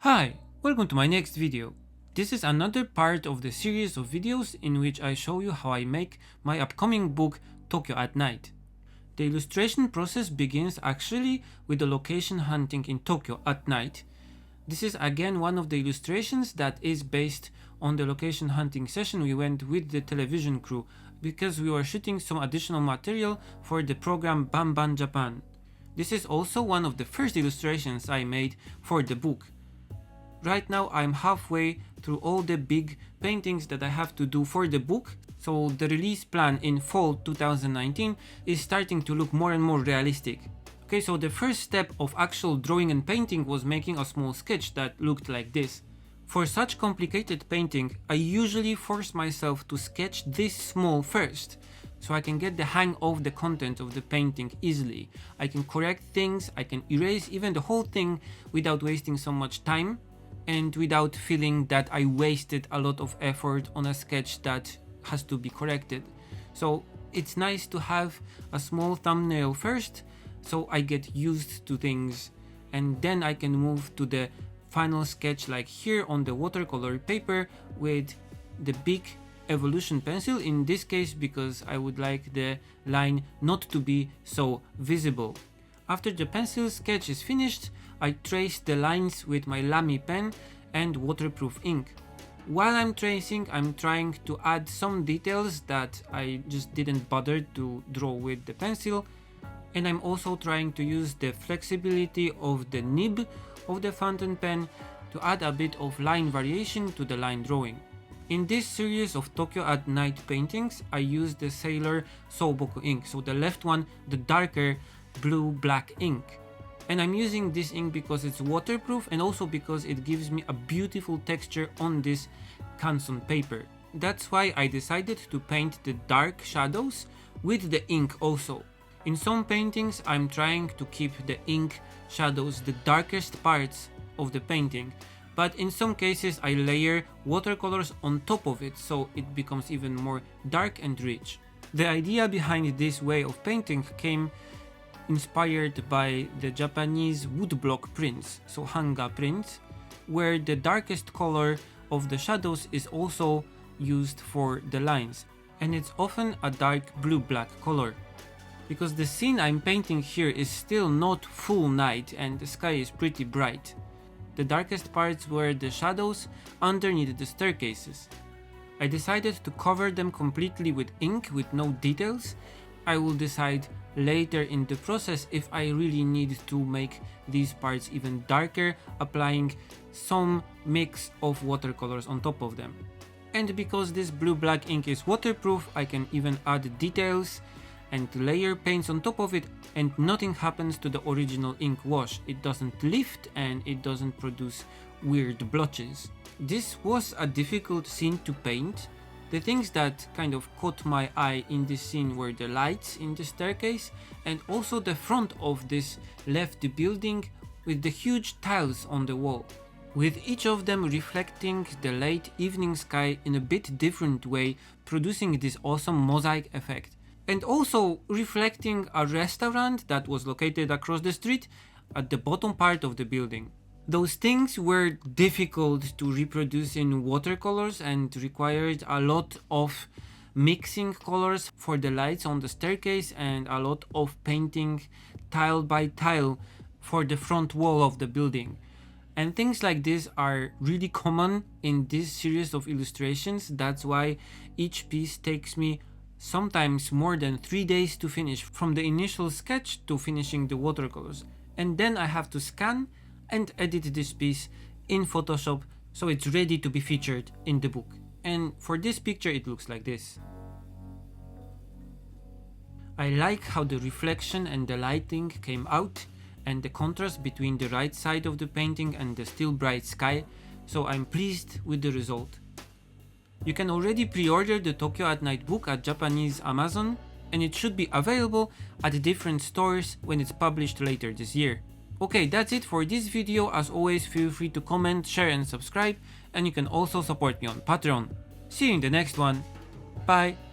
Hi, welcome to my next video. This is another part of the series of videos in which I show you how I make my upcoming book Tokyo at Night. The illustration process begins actually with the location hunting in Tokyo at night. This is again one of the illustrations that is based on the location hunting session we went with the television crew because we were shooting some additional material for the program Banban Japan. This is also one of the first illustrations I made for the book. Right now I'm halfway through all the big paintings that I have to do for the book, so the release plan in fall 2019 is starting to look more and more realistic. Okay, so the first step of actual drawing and painting was making a small sketch that looked like this. For such complicated painting, I usually force myself to sketch this small first, so I can get the hang of the content of the painting easily. I can correct things, I can erase even the whole thing without wasting so much time, and without feeling that I wasted a lot of effort on a sketch that has to be corrected. So it's nice to have a small thumbnail first, so I get used to things, and then I can move to the final sketch like here on the watercolor paper with the big evolution pencil, in this case because I would like the line not to be so visible. After the pencil sketch is finished, I trace the lines with my Lamy pen and waterproof ink. While I'm tracing, I'm trying to add some details that I just didn't bother to draw with the pencil, and I'm also trying to use the flexibility of the nib of the fountain pen to add a bit of line variation to the line drawing. In this series of Tokyo at Night paintings, I use the Sailor Soboku ink, so the left one, the darker blue-black ink. And I'm using this ink because it's waterproof and also because it gives me a beautiful texture on this Canson paper. That's why I decided to paint the dark shadows with the ink also. In some paintings I'm trying to keep the ink shadows the darkest parts of the painting, but in some cases I layer watercolors on top of it so it becomes even more dark and rich. The idea behind this way of painting came inspired by the Japanese woodblock prints, so hanga prints, where the darkest color of the shadows is also used for the lines, and it's often a dark blue-black color. Because the scene I'm painting here is still not full night and the sky is pretty bright. The darkest parts were the shadows underneath the staircases. I decided to cover them completely with ink with no details. I will decide later in the process if I really need to make these parts even darker, applying some mix of watercolors on top of them. And because this blue-black ink is waterproof, I can even add details and layer paints on top of it, and nothing happens to the original ink wash. It doesn't lift and it doesn't produce weird blotches. This was a difficult scene to paint. The things that kind of caught my eye in this scene were the lights in the staircase and also the front of this left building with the huge tiles on the wall, with each of them reflecting the late evening sky in a bit different way, producing this awesome mosaic effect. And also reflecting a restaurant that was located across the street at the bottom part of the building. Those things were difficult to reproduce in watercolors and required a lot of mixing colors for the lights on the staircase and a lot of painting tile by tile for the front wall of the building. And things like this are really common in this series of illustrations. That's why each piece takes me sometimes more than 3 days to finish, from the initial sketch to finishing the watercolors. And then I have to scan and edit this piece in Photoshop so it's ready to be featured in the book. And for this picture it looks like this. I like how the reflection and the lighting came out and the contrast between the right side of the painting and the still bright sky, so I'm pleased with the result. You can already pre-order the Tokyo at Night book at Japanese Amazon, and it should be available at different stores when it's published later this year. Okay, that's it for this video. As always, feel free to comment, share and subscribe, and you can also support me on Patreon. See you in the next one. Bye!